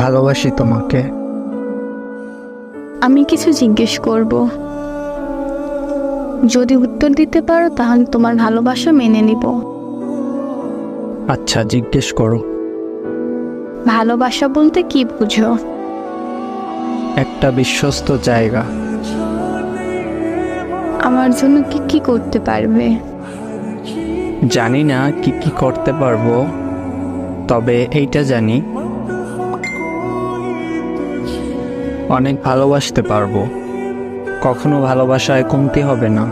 ভালোবাসি তোমাকে। আমি কিছু জিজ্ঞেস করব, যদি উত্তর দিতে পারো তাহলে তোমার ভালোবাসা মেনে নিব। আচ্ছা, জিজ্ঞেস করো। ভালোবাসা বলতে কি বুঝো? একটা বিশ্বস্ত জায়গা। আমার জন্য কি কি করতে পারবে? জানি না কি কি করতে পারবো, তবে এইটা জানি অনেক ভালোবাসতে পারবো। কখনো ভালোবাসায় কমতি হবে না।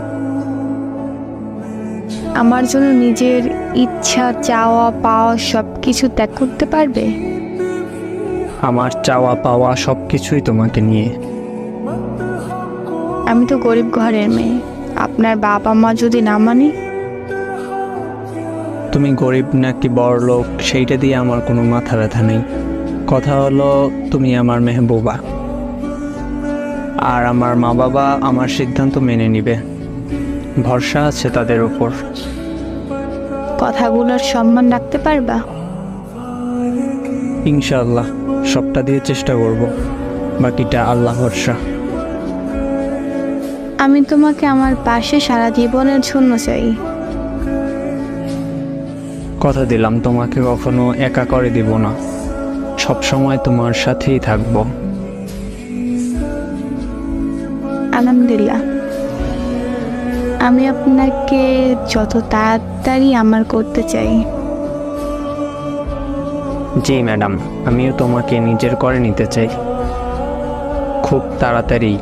আমার জন্য নিজের ইচ্ছা, চাওয়া পাওয়া সব কিছু ত্যাগ করতে পারবে? আমার চাওয়া পাওয়া সব কিছুই তোমাকে নিয়ে। আমি তো গরিব ঘরের মেয়ে, আপনার বাবা মা যদি না মানে? তুমি গরিব নাকি বড়লোক সেইটা দিয়ে আমার কোনো মাথা ব্যথা নেই। কথা হলো তুমি আমার মেহবুবা, আর আমার মা বাবা আমার সিদ্ধান্ত মেনে নিবে। ভরসা আছে তাদের উপর। কথাগুলোর সম্মান রাখতে পারবা? ইনশাআল্লাহ সবটা দিয়ে চেষ্টা করব, বাকিটা আল্লাহ ভরসা। আমি তোমাকে আমার পাশে সারা জীবনের জন্য চাই। কথা দিলাম তোমাকে কখনো একা করে দিব না, সব সময় তোমার সাথেই থাকবো। আলহামদুলিল্লাহ। আমি আপনাকে যত তাড়াতাড়ি আমার করতে চাই। জি ম্যাডাম, আমিও তোমাকে নিজের করে নিতে চাই, খুব তাড়াতাড়ি।